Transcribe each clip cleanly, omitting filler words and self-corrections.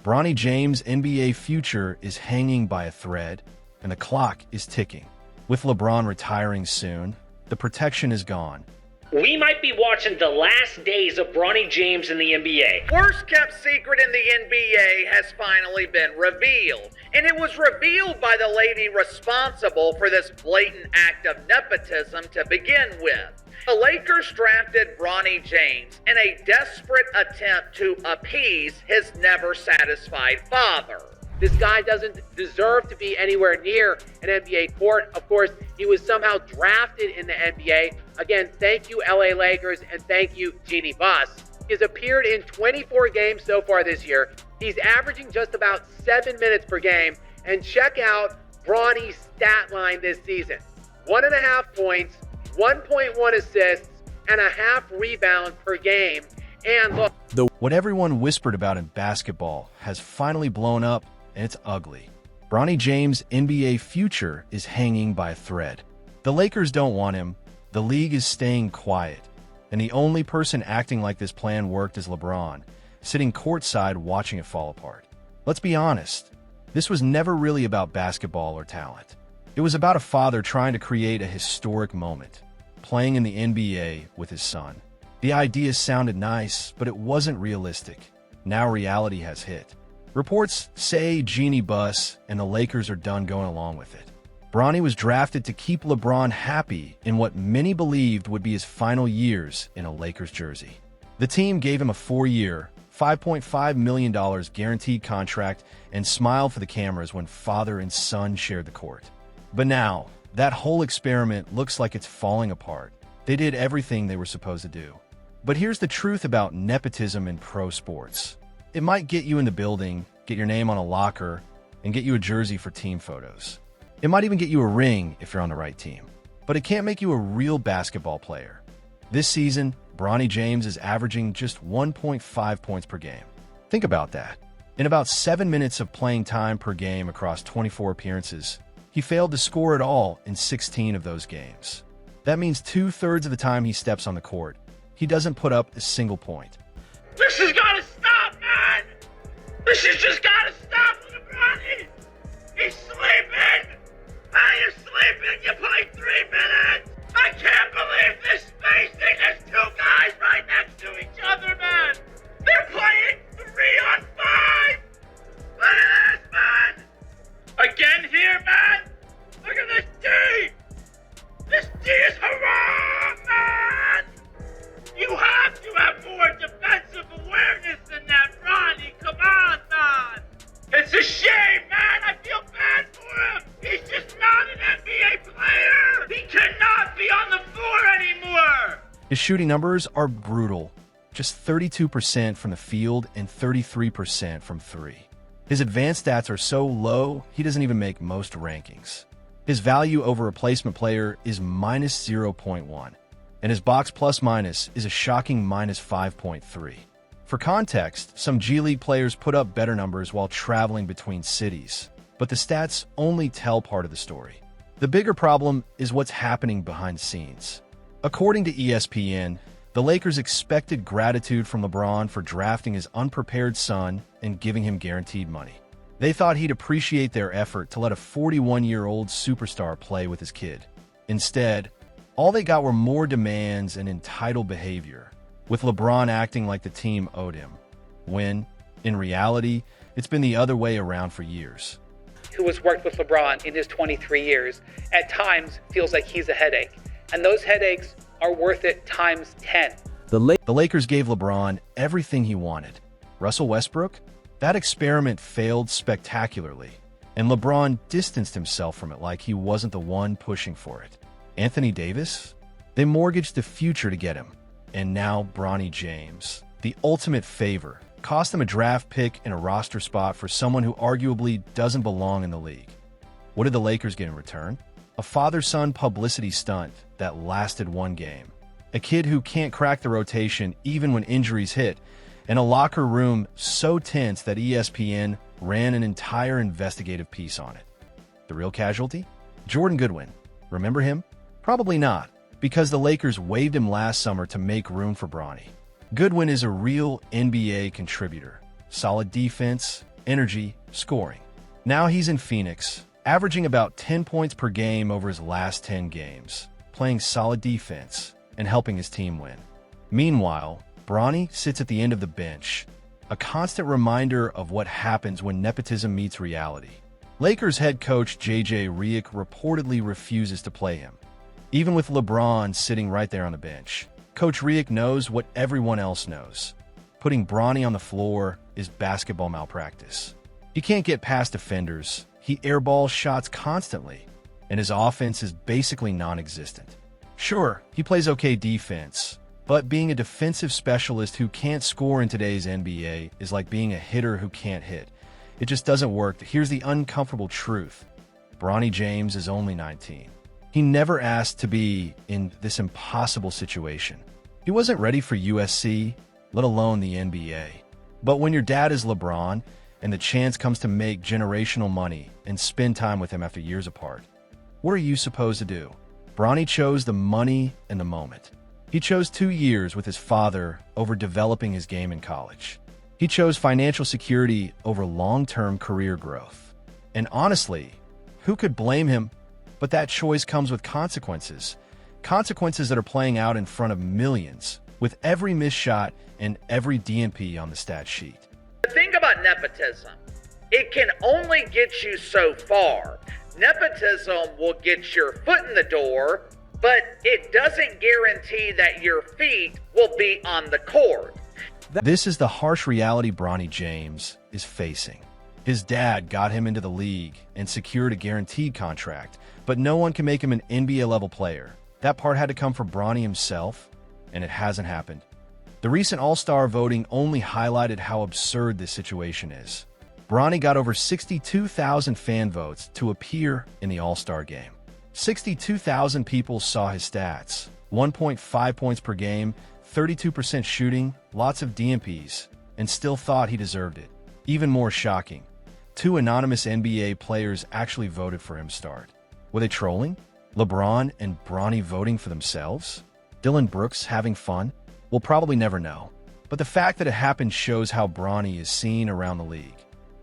Bronny James' NBA future is hanging by a thread, and the clock is ticking. With LeBron retiring soon, the protection is gone. We might be watching the last days of Bronny James in the NBA. Worst kept secret in the NBA has finally been revealed. And it was revealed by the lady responsible for this blatant act of nepotism to begin with. The Lakers drafted Bronny James in a desperate attempt to appease his never-satisfied father. This guy doesn't deserve to be anywhere near an NBA court. Of course, he was somehow drafted in the NBA. Again, thank you, LA Lakers, and thank you, Jeannie Buss. He's appeared in 24 games so far this year. He's averaging just about 7 minutes per game. And check out Bronny's stat line this season. 1.5 points, 1.1 assists, and a half rebound per game. And look, what everyone whispered about in basketball has finally blown up, and it's ugly. Bronny James' NBA future is hanging by a thread. The Lakers don't want him, the league is staying quiet, and the only person acting like this plan worked is LeBron, sitting courtside watching it fall apart. Let's be honest, this was never really about basketball or talent. It was about a father trying to create a historic moment, playing in the NBA with his son. The idea sounded nice, but it wasn't realistic. Now reality has hit. Reports say Jeannie Buss and the Lakers are done going along with it. Bronny was drafted to keep LeBron happy in what many believed would be his final years in a Lakers jersey. The team gave him a 4-year, $5.5 million guaranteed contract and smiled for the cameras when father and son shared the court. But now, that whole experiment looks like it's falling apart. They did everything they were supposed to do. But here's the truth about nepotism in pro sports. It might get you in the building, get your name on a locker, and get you a jersey for team photos. It might even get you a ring if you're on the right team. But it can't make you a real basketball player. This season, Bronny James is averaging just 1.5 points per game. Think about that. In about 7 minutes of playing time per game across 24 appearances, he failed to score at all in 16 of those games. That means 2/3 of the time he steps on the court, he doesn't put up a single point. This has got to stop, man! This has just got to stop with Bronny! He's sleeping! Man, you're sleeping! You played 3 minutes! I can't believe this spacing! There's 2 guys right next to each other, man! They're playing 3 on 5! Look at this, man! Again here, man! Look at this D! This D is haram, man! You have to have more defensive awareness than that, Bronny! Come on, man! It's a shame, man! I feel bad for him! He's just not an NBA player! He cannot be on the floor anymore! His shooting numbers are brutal. Just 32% from the field and 33% from 3. His advanced stats are so low, he doesn't even make most rankings. His value over replacement player is minus 0.1, and his box plus minus is a shocking minus 5.3. For context, some G League players put up better numbers while traveling between cities, but the stats only tell part of the story. The bigger problem is what's happening behind the scenes. According to ESPN, the Lakers expected gratitude from LeBron for drafting his unprepared son and giving him guaranteed money. They thought he'd appreciate their effort to let a 41-year-old superstar play with his kid. Instead, all they got were more demands and entitled behavior, with LeBron acting like the team owed him, when, in reality, it's been the other way around for years. who has worked with LeBron in his 23 years, at times feels like he's a headache. And those headaches are worth it times 10. The Lakers gave LeBron everything he wanted. Russell Westbrook? That experiment failed spectacularly, and LeBron distanced himself from it like he wasn't the one pushing for it. Anthony Davis? They mortgaged the future to get him. And now Bronny James, the ultimate favor, cost them a draft pick and a roster spot for someone who arguably doesn't belong in the league. What did the Lakers get in return? A father-son publicity stunt that lasted one game. A kid who can't crack the rotation even when injuries hit, and a locker room so tense that ESPN ran an entire investigative piece on it. The real casualty? Jordan Goodwin. Remember him? Probably not, because the Lakers waived him last summer to make room for Bronny. Goodwin is a real NBA contributor. Solid defense, energy, scoring. Now he's in Phoenix, averaging about 10 points per game over his last 10 games, playing solid defense and helping his team win. Meanwhile, Bronny sits at the end of the bench, a constant reminder of what happens when nepotism meets reality. Lakers head coach J.J. Redick reportedly refuses to play him. Even with LeBron sitting right there on the bench, Coach Redick knows what everyone else knows. Putting Bronny on the floor is basketball malpractice. He can't get past defenders, he airballs shots constantly, and his offense is basically non-existent. Sure, he plays okay defense, but being a defensive specialist who can't score in today's NBA is like being a hitter who can't hit. It just doesn't work. Here's the uncomfortable truth. Bronny James is only 19. He never asked to be in this impossible situation. He wasn't ready for USC, let alone the NBA. But when your dad is LeBron, and the chance comes to make generational money and spend time with him after years apart, what are you supposed to do? Bronny chose the money and the moment. He chose 2 years with his father over developing his game in college. He chose financial security over long-term career growth. And honestly, who could blame him? But that choice comes with consequences. Consequences that are playing out in front of millions, with every missed shot and every DNP on the stat sheet. The thing about nepotism, it can only get you so far. Nepotism will get your foot in the door, but it doesn't guarantee that your feet will be on the court. This is the harsh reality Bronny James is facing. His dad got him into the league and secured a guaranteed contract, but no one can make him an NBA-level player. That part had to come from Bronny himself, and it hasn't happened. The recent All-Star voting only highlighted how absurd this situation is. Bronny got over 62,000 fan votes to appear in the All-Star game. 62,000 people saw his stats: 1.5 points per game, 32% shooting, lots of DNPs, and still thought he deserved it. Even more shocking, 2 anonymous NBA players actually voted for him to start. Were they trolling? LeBron and Bronny voting for themselves? Dylan Brooks having fun? We'll probably never know. But the fact that it happened shows how Bronny is seen around the league.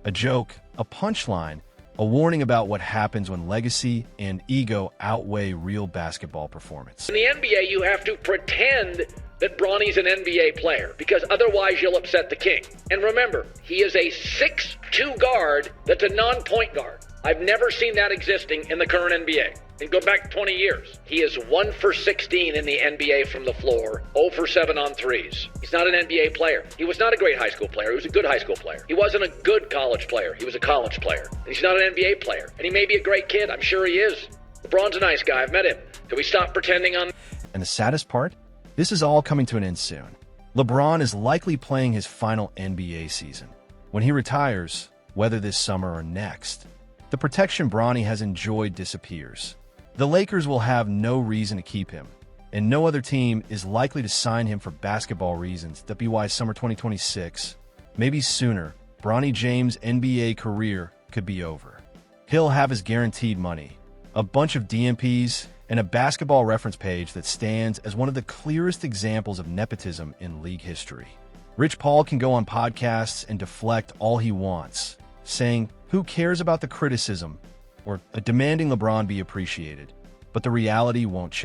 A joke, a punchline, a warning about what happens when legacy and ego outweigh real basketball performance. In the NBA, you have to pretend that Bronny's an NBA player, because otherwise you'll upset the king. And remember, he is a 6'2" guard that's a non-point guard. I've never seen that existing in the current NBA. And go back 20 years. He is 1 for 16 in the NBA from the floor, 0 for 7 on threes. He's not an NBA player. He was not a great high school player. He was a good high school player. He wasn't a good college player. He was a college player. And he's not an NBA player. And he may be a great kid. I'm sure he is. LeBron's a nice guy. I've met him. Can we stop pretending on... And the saddest part? This is all coming to an end soon. LeBron is likely playing his final NBA season. When he retires, whether this summer or next, the protection Bronny has enjoyed disappears. The Lakers will have no reason to keep him, and no other team is likely to sign him for basketball reasons. WY Summer 2026, maybe sooner, Bronny James' NBA career could be over. He'll have his guaranteed money, a bunch of DNPs, and a basketball reference page that stands as one of the clearest examples of nepotism in league history. Rich Paul can go on podcasts and deflect all he wants, saying, "Who cares about the criticism?" or demanding LeBron be appreciated, but the reality won't change.